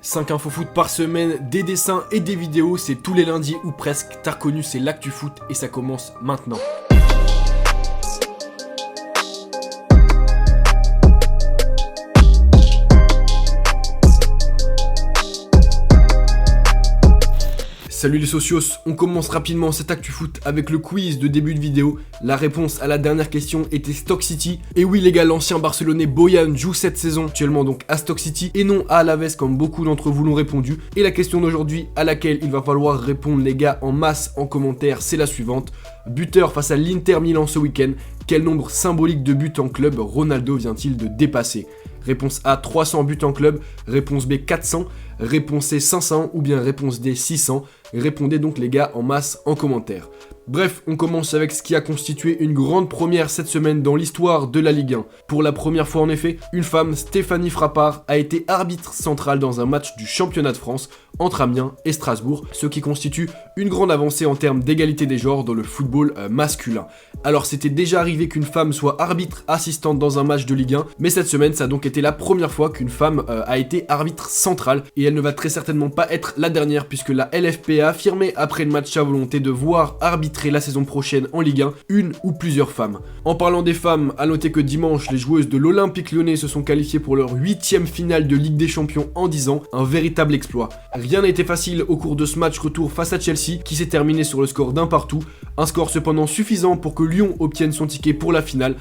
5 infos foot par semaine, des dessins et des vidéos, c'est tous les lundis ou presque. T'as reconnu, c'est l'actu foot et ça commence maintenant. Salut les socios, on commence rapidement cette actu foot avec le quiz de début de vidéo. La réponse à la dernière question était Stoke City. Et oui les gars, l'ancien Barcelonais Boyan joue cette saison actuellement donc à Stoke City et non à Alaves comme beaucoup d'entre vous l'ont répondu. Et la question d'aujourd'hui à laquelle il va falloir répondre les gars en masse en commentaire, c'est la suivante. Buteur face à l'Inter Milan ce week-end, quel nombre symbolique de buts en club Ronaldo vient-il de dépasser? Réponse A 300 buts en club, réponse B 400, réponse C 500 ou bien réponse D 600. Répondez donc les gars en masse en commentaire. Bref, on commence avec ce qui a constitué une grande première cette semaine dans l'histoire de la Ligue 1. Pour la première fois en effet, une femme, Stéphanie Frappart, a été arbitre centrale dans un match du championnat de France entre Amiens et Strasbourg, ce qui constitue une grande avancée en termes d'égalité des genres dans le football masculin. Alors c'était déjà arrivé qu'une femme soit arbitre assistante dans un match de Ligue 1, mais cette semaine ça a donc été la première fois qu'une femme a été arbitre centrale, et elle ne va très certainement pas être la dernière puisque la LFP a affirmé après le match sa volonté de voir arbitrer la saison prochaine en Ligue 1 une ou plusieurs femmes. En parlant des femmes, à noter que dimanche les joueuses de l'Olympique Lyonnais se sont qualifiées pour leur 8e finale de Ligue des Champions en 10 ans, un véritable exploit. Rien n'a été facile au cours de ce match retour face à Chelsea qui s'est terminé sur le score d'un partout, un score cependant suffisant pour que Lyon obtienne son ticket pour la finale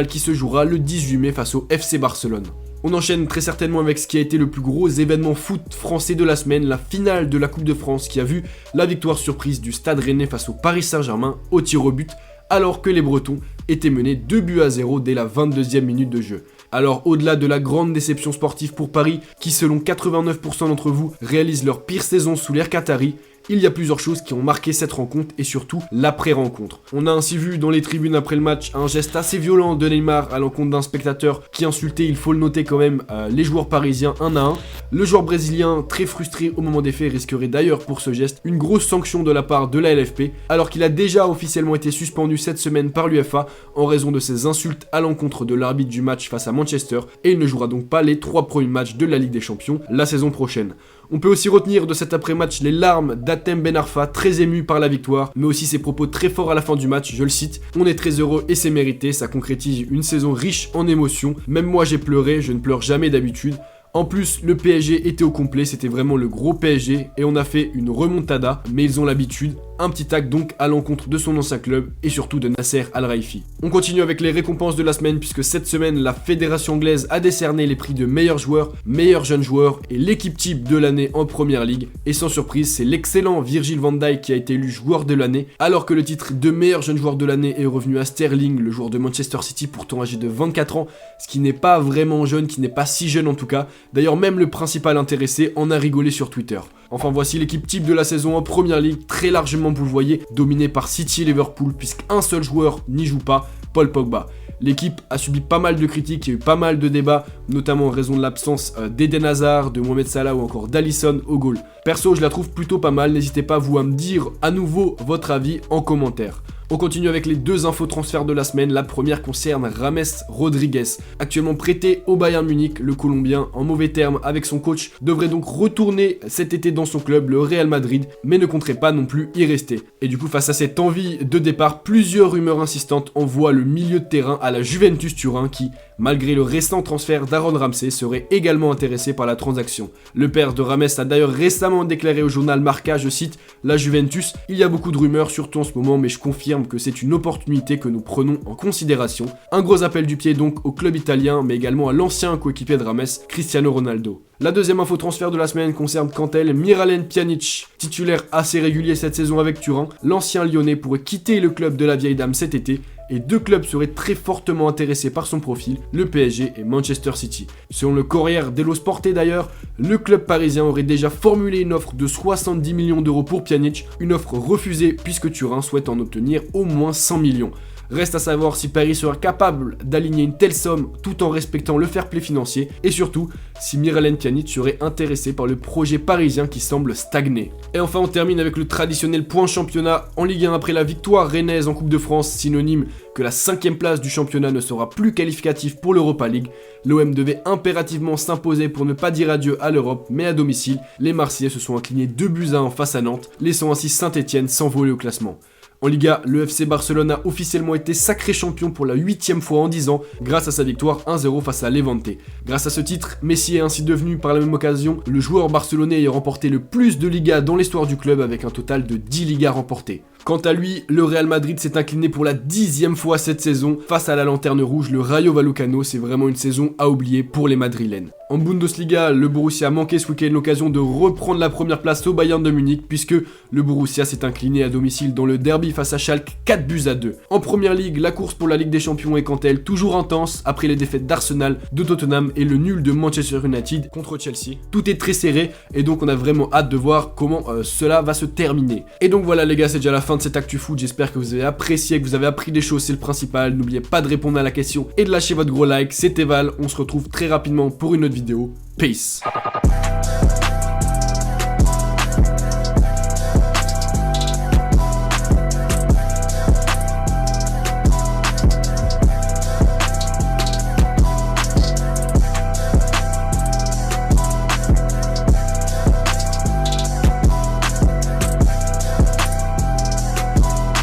qui se jouera le 18 mai face au FC Barcelone. On enchaîne très certainement avec ce qui a été le plus gros événement foot français de la semaine, la finale de la Coupe de France qui a vu la victoire surprise du Stade Rennais face au Paris Saint-Germain au tir au but, alors que les Bretons étaient menés 2-0 dès la 22e minute de jeu. Alors au-delà de la grande déception sportive pour Paris, qui selon 89% d'entre vous réalisent leur pire saison sous l'ère qatari, il y a plusieurs choses qui ont marqué cette rencontre et surtout l'après-rencontre. On a ainsi vu dans les tribunes après le match un geste assez violent de Neymar à l'encontre d'un spectateur qui insultait, il faut le noter quand même, les joueurs parisiens un à un. Le joueur brésilien, très frustré au moment des faits, risquerait d'ailleurs pour ce geste une grosse sanction de la part de la LFP, alors qu'il a déjà officiellement été suspendu cette semaine par l'UEFA en raison de ses insultes à l'encontre de l'arbitre du match face à Manchester, et il ne jouera donc pas les 3 premiers matchs de la Ligue des Champions la saison prochaine. On peut aussi retenir de cet après-match les larmes d'Hatem Ben Arfa, très ému par la victoire, mais aussi ses propos très forts à la fin du match, je le cite: « On est très heureux et c'est mérité, ça concrétise une saison riche en émotions, même moi j'ai pleuré, je ne pleure jamais d'habitude. » En plus, le PSG était au complet, c'était vraiment le gros PSG et on a fait une remontada, mais ils ont l'habitude. Un petit tac donc à l'encontre de son ancien club et surtout de Nasser Al-Khelaifi. On continue avec les récompenses de la semaine puisque cette semaine, la fédération anglaise a décerné les prix de meilleurs joueurs, meilleurs jeunes joueurs et l'équipe type de l'année en première ligue. Et sans surprise, c'est l'excellent Virgil van Dijk qui a été élu joueur de l'année, alors que le titre de meilleur jeune joueur de l'année est revenu à Sterling, le joueur de Manchester City pourtant âgé de 24 ans, ce qui n'est pas vraiment jeune, qui n'est pas si jeune en tout cas. D'ailleurs, même le principal intéressé en a rigolé sur Twitter. Enfin, voici l'équipe type de la saison en première ligue, très largement, vous le voyez, dominée par City et Liverpool, puisqu'un seul joueur n'y joue pas, Paul Pogba. L'équipe a subi pas mal de critiques, il y a eu pas mal de débats, notamment en raison de l'absence d'Eden Hazard, de Mohamed Salah ou encore d'Alisson au goal. Perso, je la trouve plutôt pas mal, n'hésitez pas vous à me dire à nouveau votre avis en commentaire. On continue avec les 2 infos transferts de la semaine. La première concerne James Rodriguez. Actuellement prêté au Bayern Munich, le Colombien, en mauvais termes avec son coach, devrait donc retourner cet été dans son club, le Real Madrid, mais ne compterait pas non plus y rester. Et du coup, face à cette envie de départ, plusieurs rumeurs insistantes envoient le milieu de terrain à la Juventus Turin qui, malgré le récent transfert d'Aaron Ramsey, serait également intéressé par la transaction. Le père de James a d'ailleurs récemment déclaré au journal Marca, je cite: « La Juventus, il y a beaucoup de rumeurs, surtout en ce moment, mais je confirme que c'est une opportunité que nous prenons en considération. » Un gros appel du pied donc au club italien, mais également à l'ancien coéquipier de James, Cristiano Ronaldo. La deuxième info transfert de la semaine concerne quant à elle Miralem Pjanic, titulaire assez régulier cette saison avec Turin. L'ancien Lyonnais pourrait quitter le club de la vieille dame cet été, et 2 clubs seraient très fortement intéressés par son profil, le PSG et Manchester City. Selon le Corriere dello Sport d'ailleurs, le club parisien aurait déjà formulé une offre de 70 millions d'euros pour Pjanic, une offre refusée puisque Turin souhaite en obtenir au moins 100 millions. Reste à savoir si Paris sera capable d'aligner une telle somme tout en respectant le fair play financier et surtout si Miralem Pjanic serait intéressé par le projet parisien qui semble stagner. Et enfin on termine avec le traditionnel point championnat en Ligue 1 après la victoire rennaise en Coupe de France, synonyme que la 5e place du championnat ne sera plus qualificative pour l'Europa League. L'OM devait impérativement s'imposer pour ne pas dire adieu à l'Europe, mais à domicile, les Marseillais se sont inclinés 2-1 face à Nantes, laissant ainsi Saint-Etienne s'envoler au classement. En Liga, le FC Barcelone a officiellement été sacré champion pour la 8e fois en 10 ans grâce à sa victoire 1-0 face à Levante. Grâce à ce titre, Messi est ainsi devenu par la même occasion le joueur barcelonais ayant remporté le plus de Ligas dans l'histoire du club avec un total de 10 Ligas remportées. Quant à lui, le Real Madrid s'est incliné pour la 10e fois cette saison face à la lanterne rouge, le Rayo Vallecano. C'est vraiment une saison à oublier pour les Madrilènes. En Bundesliga, le Borussia a manqué ce week-end l'occasion de reprendre la première place au Bayern de Munich puisque le Borussia s'est incliné à domicile dans le derby face à Schalke 4-2. En première ligue, la course pour la Ligue des Champions est quant à elle toujours intense après les défaites d'Arsenal, de Tottenham et le nul de Manchester United contre Chelsea. Tout est très serré et donc on a vraiment hâte de voir comment cela va se terminer. Et donc voilà les gars, c'est déjà la fin de cette Actu Foot. J'espère que vous avez apprécié, que vous avez appris des choses, c'est le principal. N'oubliez pas de répondre à la question et de lâcher votre gros like. C'était Val, on se retrouve très rapidement pour une autre vidéo. Peace.